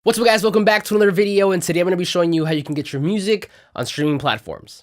What's up guys, welcome back to another video, and today I'm going to be showing you how you can get your music on streaming platforms.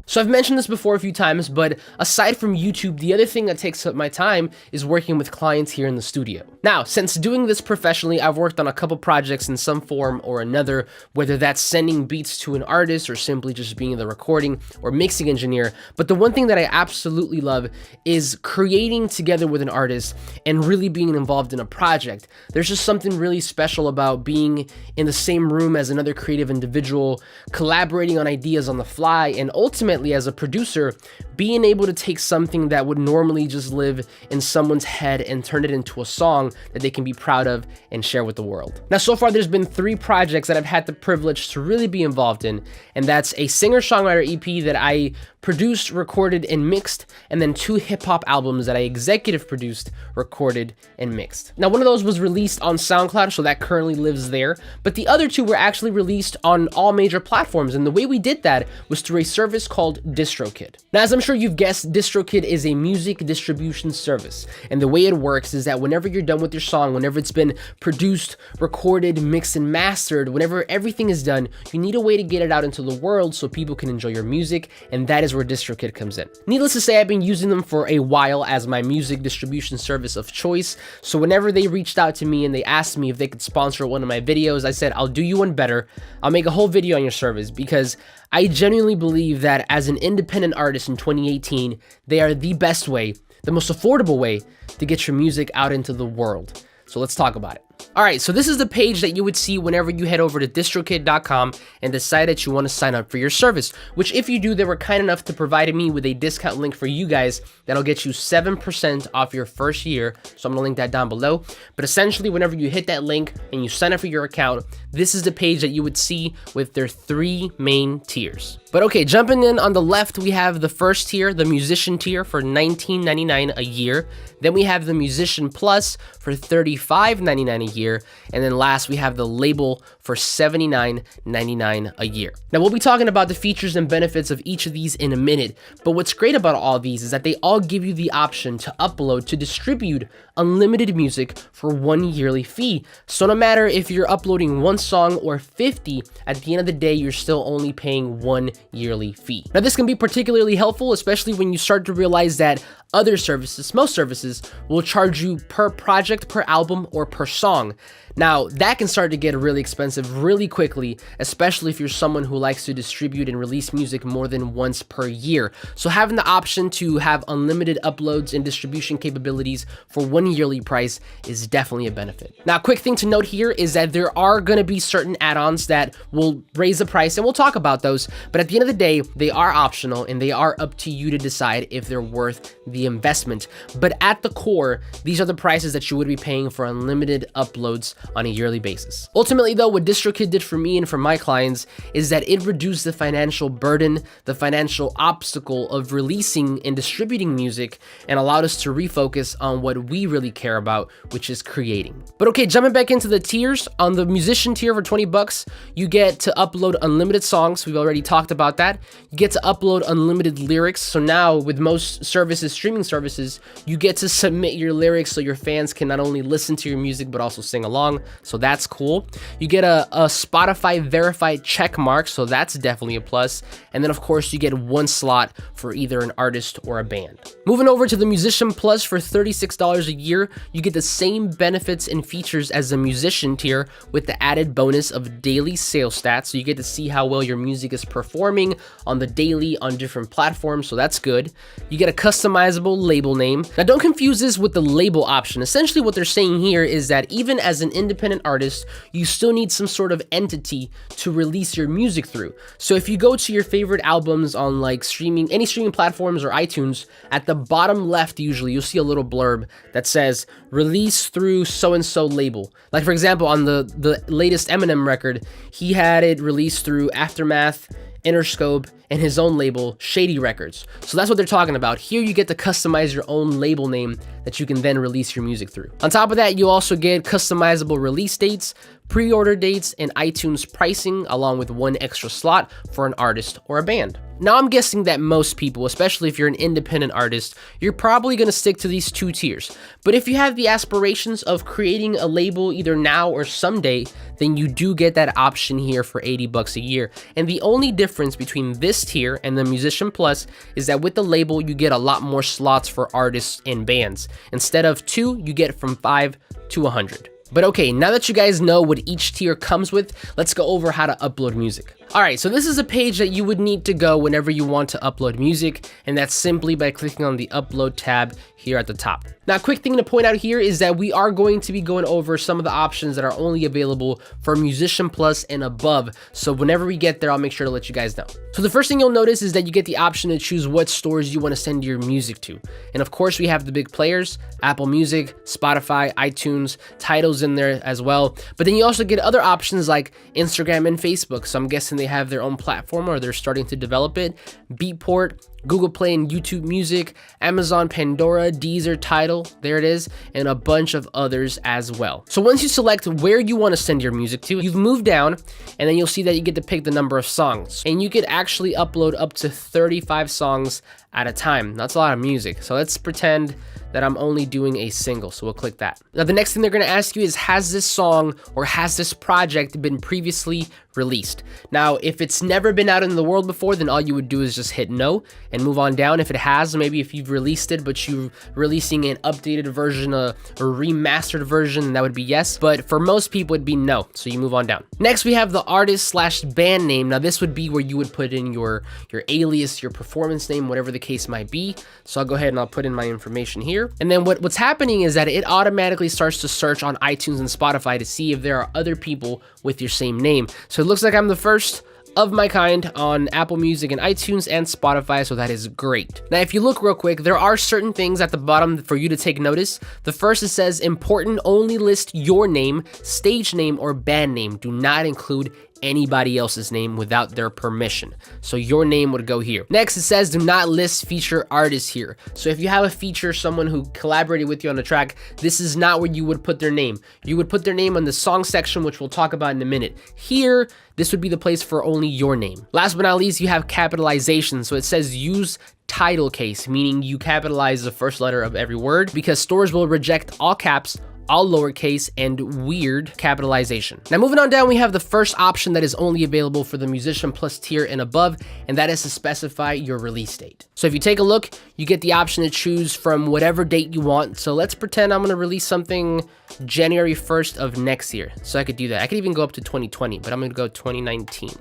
So I've mentioned this before a few times, but aside from YouTube, the other thing that takes up my time is working with clients here in the studio. Now, since doing this professionally, I've worked on a couple projects in some form or another, whether that's sending beats to an artist or simply just being the recording or mixing engineer. But the one thing that I absolutely love is creating together with an artist and really being involved in a project. There's just something really special about being in the same room as another creative individual, collaborating on ideas on the fly, and ultimately as a producer, being able to take something that would normally just live in someone's head and turn it into a song that they can be proud of and share with the world. Now, so far there's been 3 projects that I've had the privilege to really be involved in, and that's a singer-songwriter EP that I produced, recorded, and mixed, and then 2 hip-hop albums that I executive produced, recorded, and mixed. Now, one of those was released on SoundCloud, so that currently lives there, but the other 2 were actually released on all major platforms, and the way we did that was through a service called DistroKid. Now, as I'm sure you've guessed, DistroKid is a music distribution service, and the way it works is that whenever you're done with your song, whenever it's been produced, recorded, mixed, and mastered, whenever everything is done, you need a way to get it out into the world so people can enjoy your music, and that is where DistroKid comes in. Needless to say, I've been using them for a while as my music distribution service of choice, so whenever they reached out to me and they asked me if they could sponsor one of my videos, I said, I'll do you one better. I'll make a whole video on your service, because I genuinely believe that as an independent artist in 2018, they are the best way, the most affordable way to get your music out into the world. So let's talk about it. Alright, so this is the page that you would see whenever you head over to distrokid.com and decide that you want to sign up for your service, which if you do, they were kind enough to provide me with a discount link for you guys that'll get you 7% off your first year, so I'm going to link that down below. But essentially, whenever you hit that link and you sign up for your account, this is the page that you would see with their 3 main tiers. But okay, jumping in on the left, we have the first tier, the musician tier, for $19.99 a year. Then we have the musician plus for $35.99 a year. And then last, we have the label for $79.99 a year. Now, we'll be talking about the features and benefits of each of these in a minute, but what's great about all these is that they all give you the option to upload, to distribute unlimited music for 1 yearly fee. So no matter if you're uploading 1 song or 50, at the end of the day, you're still only paying 1 yearly fee. Now, this can be particularly helpful, especially when you start to realize that other services, most services, will charge you per project, per album, or per song. Now, that can start to get really expensive really quickly, especially if you're someone who likes to distribute and release music more than once per year. So having the option to have unlimited uploads and distribution capabilities for 1 yearly price is definitely a benefit. Now, a quick thing to note here is that there are going to be certain add-ons that will raise the price, and we'll talk about those, but at the end of the day, they are optional and they are up to you to decide if they're worth the investment. But at the core, these are the prices that you would be paying for unlimited uploads on a yearly basis. Ultimately though, what DistroKid did for me and for my clients is that it reduced the financial burden, the financial obstacle of releasing and distributing music, and allowed us to refocus on what we really care about, which is creating. But okay, jumping back into the tiers, on the musician tier for 20 bucks, you get to upload unlimited songs. We've already talked about that. You get to upload unlimited lyrics. So now with most services, streaming services, you get to submit your lyrics so your fans can not only listen to your music, but also sing along. So that's cool. You get a Spotify verified check mark, so that's definitely a plus. And then of course you get 1 slot for either an artist or a band. Moving over to the musician plus for $36 a year, you get the same benefits and features as the musician tier with the added bonus of daily sales stats. So you get to see how well your music is performing on the daily on different platforms, so that's good. You get a customizable label name. Now don't confuse this with the label option. Essentially what they're saying here is that even as an independent artist, you still need some sort of entity to release your music through. So if you go to your favorite albums on like streaming, any streaming platforms or iTunes, at the bottom left usually you'll see a little blurb that says release through so-and-so label. Like for example, on the latest Eminem record, he had it released through Aftermath, Interscope, and his own label, Shady Records. So that's what they're talking about. Here you get to customize your own label name that you can then release your music through. On top of that, you also get customizable release dates, pre-order dates, and iTunes pricing, along with one extra slot for an artist or a band. Now, I'm guessing that most people, especially if you're an independent artist, you're probably going to stick to these two tiers. But if you have the aspirations of creating a label either now or someday, then you do get that option here for $80 a year. And the only difference between this tier and the Musician Plus is that with the label, you get a lot more slots for artists and bands. Instead of 2, you get from 5 to 100. But okay, now that you guys know what each tier comes with, let's go over how to upload music. Alright, so this is a page that you would need to go whenever you want to upload music, and that's simply by clicking on the Upload tab here at the top. Now, a quick thing to point out here is that we are going to be going over some of the options that are only available for Musician Plus and above, so whenever we get there, I'll make sure to let you guys know. So the first thing you'll notice is that you get the option to choose what stores you want to send your music to. And of course, we have the big players, Apple Music, Spotify, iTunes, Tidal's in there as well. But then you also get other options like Instagram and Facebook, so I'm guessing they have their own platform or they're starting to develop it, Beatport, Google Play and YouTube Music, Amazon Pandora, Deezer, Tidal, there it is, and a bunch of others as well. So once you select where you want to send your music to, you've moved down, and then you'll see that you get to pick the number of songs. And you could actually upload up to 35 songs at a time. That's a lot of music. So let's pretend that I'm only doing a single, so we'll click that. Now the next thing they're gonna ask you is, has this song or has this project been previously released? Now, if it's never been out in the world before, then all you would do is just hit no and move on down. If it has, maybe if you've released it, but you're releasing an updated version, a remastered version, that would be yes. But for most people, it'd be no, so you move on down. Next, we have the artist/band name. Now this would be where you would put in your alias, your performance name, whatever the case might be. So I'll go ahead and I'll put in my information here. And then what's happening is that it automatically starts to search on iTunes and Spotify to see if there are other people with your same name. So it looks like I'm the first of my kind on Apple Music and iTunes and Spotify, so that is great. Now, if you look real quick, there are certain things at the bottom for you to take notice. The first, it says important, only list your name, stage name, or band name. Do not include anybody else's name without their permission. So your name would go here. Next, it says do not list feature artists here. So if you have a feature, someone who collaborated with you on the track, this is not where you would put their name. You would put their name on the song section, which we'll talk about in a minute. Here, this would be the place for only your name. Last but not least, you have capitalization. So it says use title case, meaning you capitalize the first letter of every word, because stores will reject all caps, all lowercase, and weird capitalization. Now moving on down, we have the first option that is only available for the Musician Plus tier and above, and that is to specify your release date. So if you take a look, you get the option to choose from whatever date you want. So let's pretend I'm gonna release something January 1st of next year. So I could do that. I could even go up to 2020, but I'm gonna go 2019.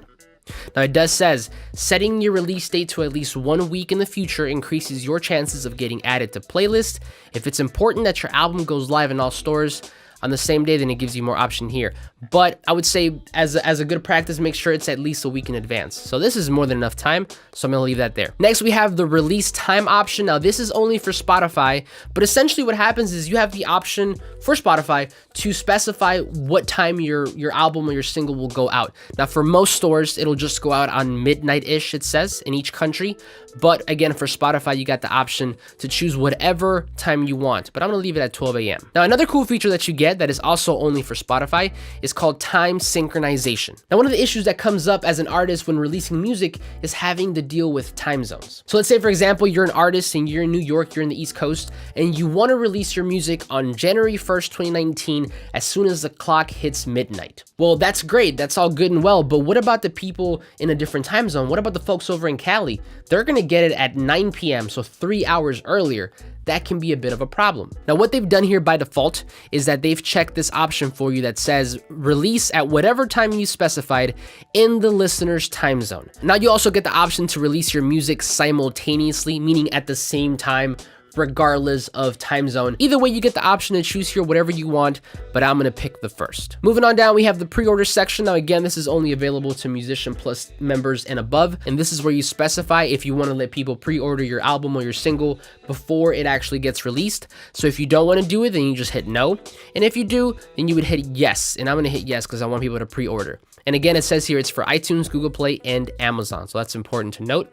Now it does says, setting your release date to at least 1 week in the future increases your chances of getting added to playlist. If it's important that your album goes live in all stores on the same day, then it gives you more option here. But I would say as a good practice, make sure it's at least a week in advance. So this is more than enough time, so I'm gonna leave that there. Next, we have the release time option. Now this is only for Spotify, but essentially what happens is you have the option for Spotify to specify what time your album or your single will go out. Now for most stores, it'll just go out on midnight-ish, it says, in each country. But again, for Spotify, you got the option to choose whatever time you want, but I'm gonna leave it at 12 a.m. Now another cool feature that you get that is also only for Spotify is called time synchronization. Now one of the issues that comes up as an artist when releasing music is having to deal with time zones. So let's say, for example, you're an artist and you're in New York, you're in the East Coast, and you want to release your music on January 1st, 2019 as soon as the clock hits midnight. Well, that's great, that's all good and well, but what about the people in a different time zone? What about the folks over in Cali? They're gonna get it at 9 p.m., so 3 hours earlier. That can be a bit of a problem. Now, what they've done here by default is that they've checked this option for you that says release at whatever time you specified in the listener's time zone. Now, you also get the option to release your music simultaneously, meaning at the same time, regardless of time zone. Either way, you get the option to choose here whatever you want, but I'm gonna pick the first. Moving on down, we have the pre-order section. Now again, this is only available to Musician Plus members and above, and this is where you specify if you want to let people pre-order your album or your single before it actually gets released. So if you don't want to do it, then you just hit no, and if you do, then you would hit yes, and I'm gonna hit yes because I want people to pre-order. And again, it says here it's for iTunes, Google Play, and Amazon. So that's important to note.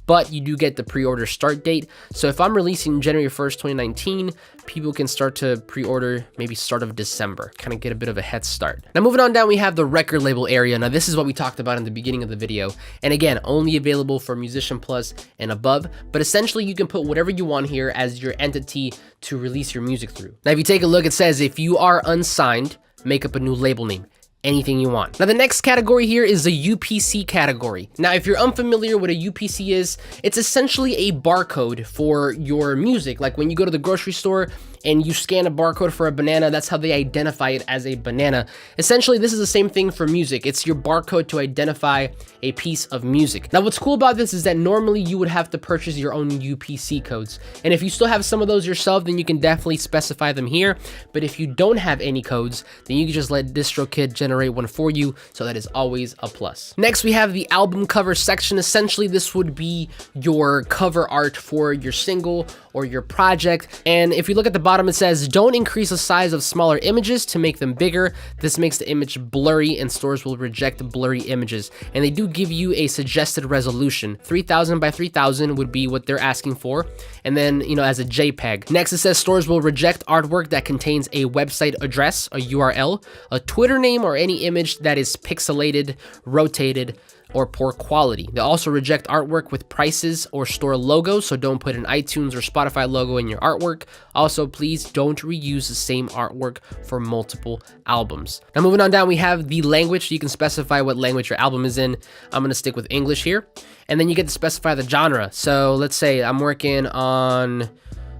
But you do get the pre-order start date. So if I'm releasing January 1st, 2019, people can start to pre-order maybe start of December, kind of get a bit of a head start. Now moving on down, we have the record label area. Now this is what we talked about in the beginning of the video. And again, only available for Musician Plus and above, but essentially you can put whatever you want here as your entity to release your music through. Now if you take a look, it says if you are unsigned, make up a new label name. Anything you want. Now the next category here is the UPC category. Now if you're unfamiliar what a UPC is, it's essentially a barcode for your music. Like when you go to the grocery store and you scan a barcode for a banana, that's how they identify it as a banana. Essentially, this is the same thing for music. It's your barcode to identify a piece of music. Now what's cool about this is that normally you would have to purchase your own UPC codes. And if you still have some of those yourself, then you can definitely specify them here. But if you don't have any codes, then you can just let DistroKid generate one for you. So that is always a plus. Next, we have the album cover section. Essentially, this would be your cover art for your single or your project. And if you look at the bottom, it says, don't increase the size of smaller images to make them bigger. This makes the image blurry and stores will reject blurry images. And they do give you a suggested resolution. 3000 by 3000 would be what they're asking for. And then, as a JPEG. Next, it says stores will reject artwork that contains a website address, a URL, a Twitter name, or any image that is pixelated, rotated, or poor quality. They also reject artwork with prices or store logos, so don't put an iTunes or Spotify logo in your artwork. Also, please don't reuse the same artwork for multiple albums. Now moving on down, we have the language. You can specify what language your album is in. I'm gonna stick with English here. And then you get to specify the genre. So let's say I'm working on,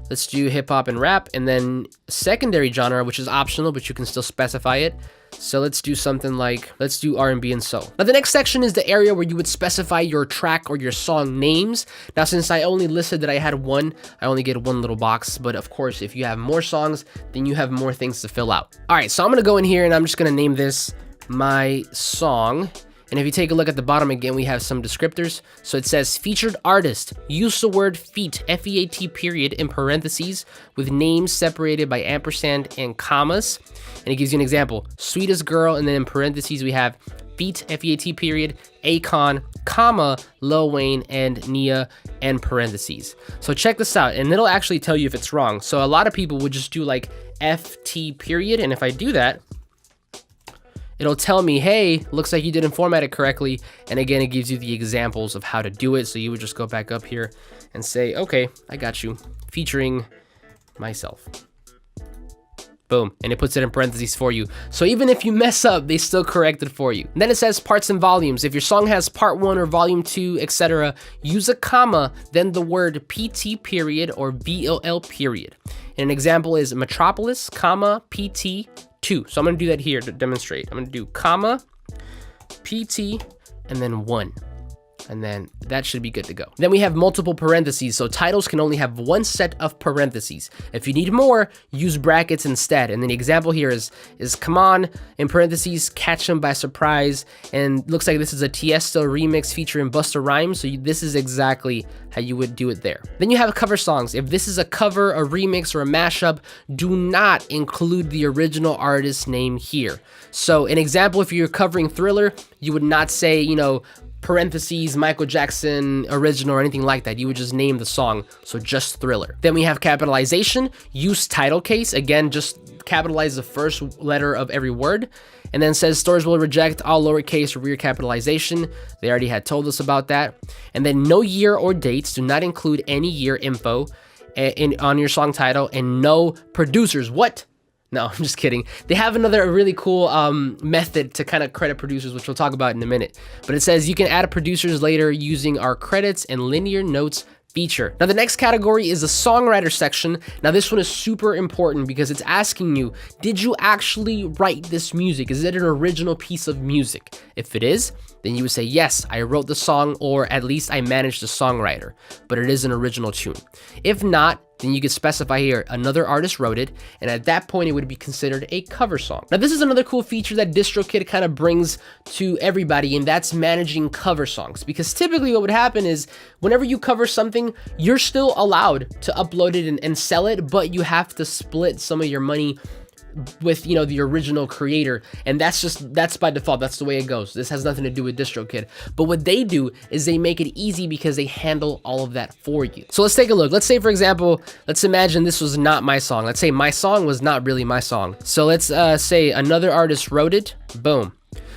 let's do hip hop and rap, and then secondary genre, which is optional, but you can still specify it. So let's do something like, let's do R&B and soul. Now the next section is the area where you would specify your track or your song names. Now since I only listed that I had one, I only get one little box, but of course if you have more songs, then you have more things to fill out. All right, so I'm gonna go in here and I'm just gonna name this my song. And if you take a look at the bottom again, we have some descriptors. So it says featured artist, use the word feat, F-E-A-T period in parentheses with names separated by ampersand and commas. And it gives you an example, sweetest girl, and then in parentheses we have feat, F-E-A-T period, Akon, comma, Lil Wayne, and Nia, and parentheses. So check this out, and it'll actually tell you if it's wrong. So a lot of people would just do like F-T period, and if I do that, it'll tell me, hey, looks like you didn't format it correctly. And again, it gives you the examples of how to do it. So you would just go back up here and say, okay, I got you, featuring myself. Boom, and it puts it in parentheses for you. So even if you mess up, they still correct it for you. And then it says parts and volumes. If your song has part 1 or volume 2, etc., use a comma, then the word PT period or VOL period. And an example is Metropolis, comma, PT 2. So I'm gonna do that here to demonstrate. I'm gonna do comma, PT, and then 1. And then that should be good to go. Then we have multiple parentheses, so titles can only have one set of parentheses. If you need more, use brackets instead. And then the example here is come on, in parentheses, catch 'em by surprise. And looks like this is a Tiesto remix featuring Busta Rhymes, so this is exactly how you would do it there. Then you have cover songs. If this is a cover, a remix, or a mashup, do not include the original artist's name here. So an example, if you're covering Thriller, you would not say, parentheses, Michael Jackson original or anything like that. You would just name the song, so just Thriller. Then we have capitalization, use title case. Again, just capitalize the first letter of every word. And then says stores will reject all lowercase or rear capitalization. They already had told us about that. And then no year or dates, do not include any year info on your song title, and no producers. What? No, I'm just kidding. They have another really cool method to kind of credit producers, which we'll talk about in a minute. But it says you can add producers later using our credits and linear notes feature. Now the next category is the songwriter section. Now this one is super important because it's asking you, did you actually write this music? Is it an original piece of music? If it is, then you would say, yes, I wrote the song, or at least I managed the songwriter, but it is an original tune. If not, then you could specify here, another artist wrote it, and at that point it would be considered a cover song. Now this is another cool feature that DistroKid kind of brings to everybody, and that's managing cover songs. Because typically what would happen is, whenever you cover something, you're still allowed to upload it and sell it, but you have to split some of your money with, you know, the original creator, and that's by default. That's the way it goes. This has nothing to do with DistroKid. But what they do is they make it easy because they handle all of that for you. So let's take a look. Let's say, for example, let's imagine this was not my song. Let's say my song was not really my song. So let's say another artist wrote it. Boom.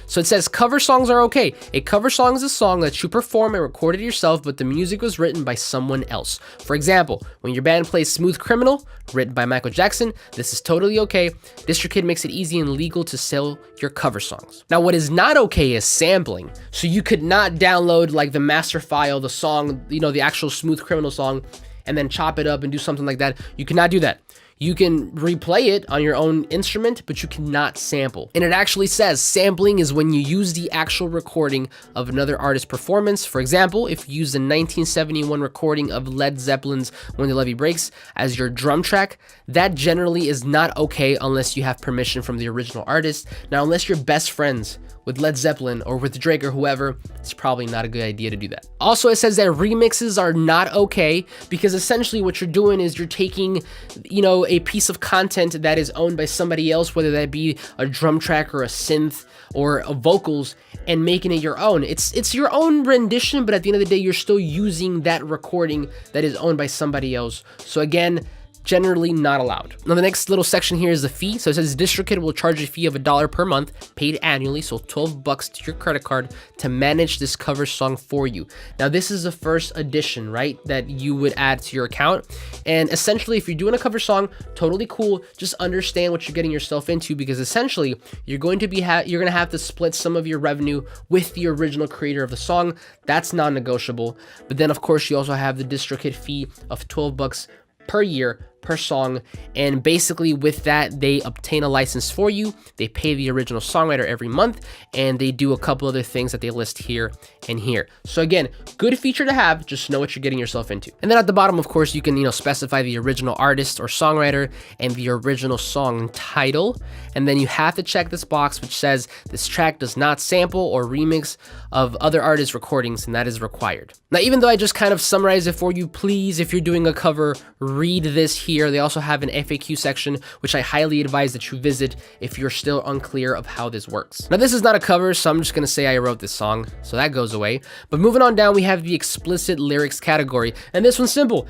So it says cover songs are okay. A cover song is a song that you perform and recorded yourself, but the music was written by someone else. For example, when your band plays Smooth Criminal, written by Michael Jackson, this is totally okay. DistroKid makes it easy and legal to sell your cover songs. Now, what is not okay is sampling. So you could not download like the master file, the song, you know, the actual Smooth Criminal song, and then chop it up and do something like that. You cannot do that. You can replay it on your own instrument, but you cannot sample. And it actually says sampling is when you use the actual recording of another artist's performance. For example, if you use the 1971 recording of Led Zeppelin's When the Levee Breaks as your drum track, that generally is not okay unless you have permission from the original artist. Now, unless you're best friends with Led Zeppelin or with Drake or whoever, it's probably not a good idea to do that. Also, it says that remixes are not okay because essentially what you're doing is you're taking, you know, a piece of content that is owned by somebody else, whether that be a drum track or a synth or a vocals, and making it your own. It's your own rendition, but at the end of the day, you're still using that recording that is owned by somebody else. So again, generally not allowed. Now the next little section here is the fee. So it says DistroKid will charge a fee of $1 per month, paid annually, so $12 to your credit card to manage this cover song for you. Now this is the first addition, right, that you would add to your account. And essentially, if you're doing a cover song, totally cool. Just understand what you're getting yourself into, because essentially you're going to have to split some of your revenue with the original creator of the song. That's non-negotiable. But then of course you also have the DistroKid fee of $12 per year per song, and basically with that they obtain a license for you, they pay the original songwriter every month, and they do a couple other things that they list here and here. So again, good feature to have, just know what you're getting yourself into. And then at the bottom, of course, you can, you know, specify the original artist or songwriter and the original song title, and then you have to check this box which says this track does not sample or remix of other artists' recordings, and that is required. Now, even though I just kind of summarized it for you, please, if you're doing a cover, read this here. They also have an FAQ section, which I highly advise that you visit if you're still unclear of how this works. Now, this is not a cover, so I'm just gonna say I wrote this song, so that goes away. But moving on down, we have the explicit lyrics category, and this one's simple.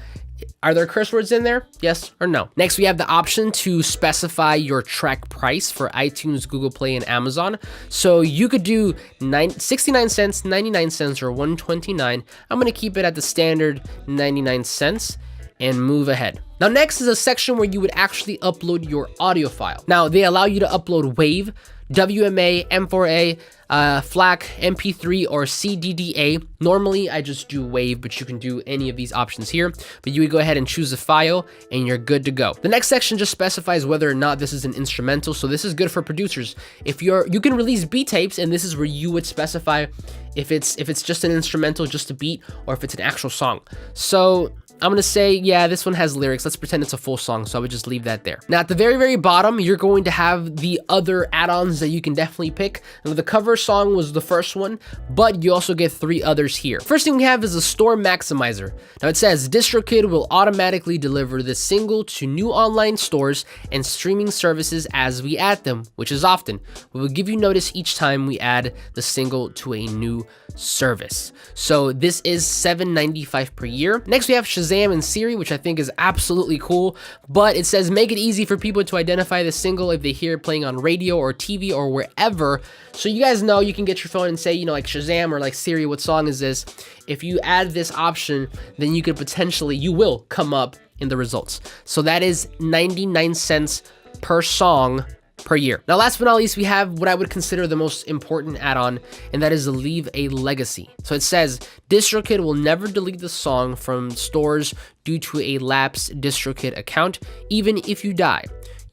Are there curse words in there? Yes or no? Next, we have the option to specify your track price for iTunes, Google Play, and Amazon. So you could do 69 cents, 99 cents, or 129. I'm gonna keep it at the standard 99 cents and move ahead. Now, next is a section where you would actually upload your audio file. Now, they allow you to upload WAV, WMA, M4A, FLAC, MP3, or CDDA. Normally, I just do WAV, but you can do any of these options here. But you would go ahead and choose a file, and you're good to go. The next section just specifies whether or not this is an instrumental. So this is good for producers. If you can release beat tapes, and this is where you would specify if it's just an instrumental, just a beat, or if it's an actual song. So I'm gonna say, yeah, this one has lyrics. Let's pretend it's a full song, so I would just leave that there. Now, at the very, very bottom, you're going to have the other add-ons that you can definitely pick. Now, the cover song was the first one, but you also get 3 others here. First thing we have is a store maximizer. Now, it says, DistroKid will automatically deliver this single to new online stores and streaming services as we add them, which is often. We will give you notice each time we add the single to a new service. So this is $7.95 per year. Next, we have Shazam and Siri, which I think is absolutely cool, but it says make it easy for people to identify the single if they hear it playing on radio or TV or wherever. So you guys know, you can get your phone and say, you know, like Shazam or like Siri, what song is this? If you add this option, then you will come up in the results. So that is 99 cents per song per year. Now, last but not least, we have what I would consider the most important add-on, and that is to leave a legacy. So it says, DistroKid will never delete the song from stores due to a lapsed DistroKid account, even if you die.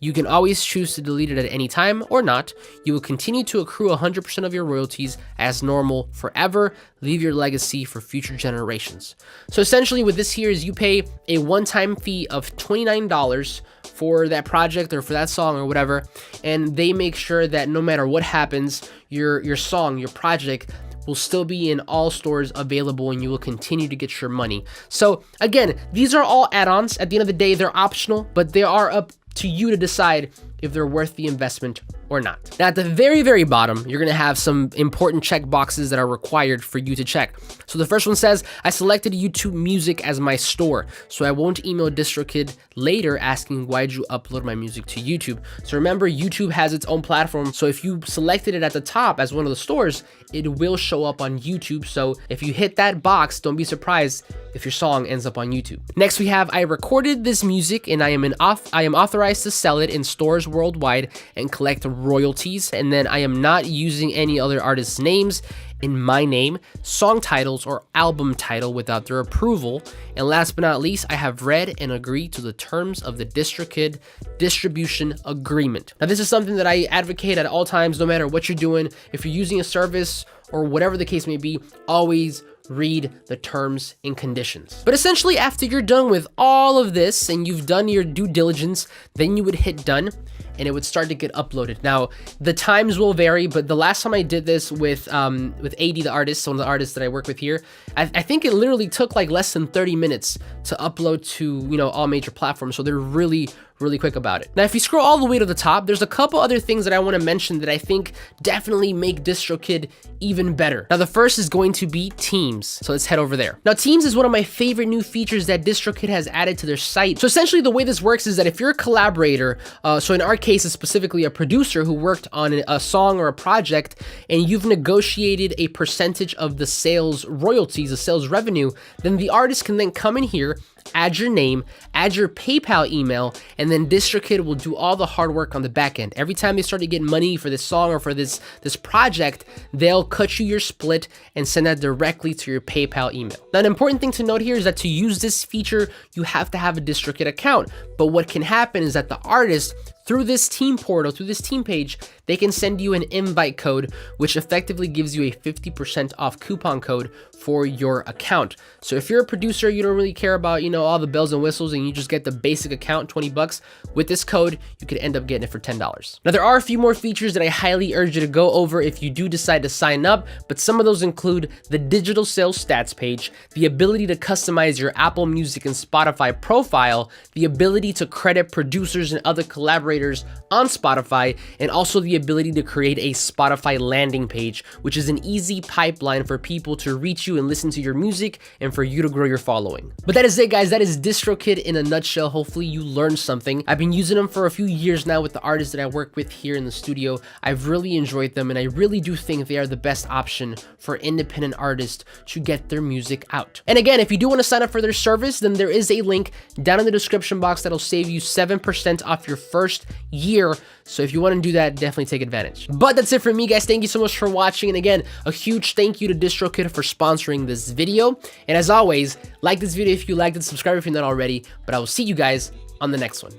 You can always choose to delete it at any time or not. You will continue to accrue 100% of your royalties as normal forever. Leave your legacy for future generations. So essentially what this here is, you pay a one-time fee of $29 for that project or for that song or whatever, and they make sure that no matter what happens, your song, your project will still be in all stores available, and you will continue to get your money. So again, these are all add-ons. At the end of the day, they're optional, but they are up to you to decide if they're worth the investment or not. Now, at the very, very bottom, you're gonna have some important check boxes that are required for you to check. So the first one says, I selected YouTube Music as my store, so I won't email DistroKid later asking why'd you upload my music to YouTube. So remember, YouTube has its own platform, so if you selected it at the top as one of the stores, it will show up on YouTube. So if you hit that box, don't be surprised if your song ends up on YouTube. Next, we have, I recorded this music and I am authorized to sell it in stores worldwide and collect royalties. And then I am not using any other artists' names in my name, song titles, or album title without their approval. And last but not least, I have read and agreed to the terms of the DistroKid distribution agreement. Now, this is something that I advocate at all times, no matter what you're doing. If you're using a service or whatever the case may be, always read the terms and conditions. But essentially, after you're done with all of this and you've done your due diligence, then you would hit done and it would start to get uploaded. Now, the times will vary, but the last time I did this with AD, the artist, one of the artists that I work with here, I think it literally took like less than 30 minutes to upload to, you know, all major platforms. So they're really quick about it. Now, if you scroll all the way to the top, there's a couple other things that I want to mention that I think definitely make DistroKid even better. Now, the first is going to be Teams. So let's head over there. Now, Teams is one of my favorite new features that DistroKid has added to their site. So essentially the way this works is that if you're a collaborator, so in our case, it's specifically a producer who worked on a song or a project, and you've negotiated a percentage of the sales royalties, the sales revenue, then the artist can then come in here, add your name, add your PayPal email, and then DistroKid will do all the hard work on the back end. Every time they start to get money for this song or for this project, they'll cut you your split and send that directly to your PayPal email. Now, an important thing to note here is that to use this feature, you have to have a DistroKid account. But what can happen is that the artist, through this team portal, through this team page, they can send you an invite code, which effectively gives you a 50% off coupon code for your account. So if you're a producer, you don't really care about, you know, all the bells and whistles, and you just get the basic account, 20 bucks, with this code, you could end up getting it for $10. Now, there are a few more features that I highly urge you to go over if you do decide to sign up, but some of those include the digital sales stats page, the ability to customize your Apple Music and Spotify profile, the ability to credit producers and other collaborators on Spotify, and also the ability to create a Spotify landing page, which is an easy pipeline for people to reach you and listen to your music and for you to grow your following. But that is it, guys. That is DistroKid in a nutshell. Hopefully you learned something. I've been using them for a few years now with the artists that I work with here in the studio. I've really enjoyed them, and I really do think they are the best option for independent artists to get their music out. And again, if you do want to sign up for their service, then there is a link down in the description box that'll save you 7% off your first year. So if you want to do that, definitely take advantage. But that's it for me, guys. Thank you so much for watching. And again, a huge thank you to DistroKid for sponsoring this video. And as always, like this video if you liked it, subscribe if you're not already, but I will see you guys on the next one.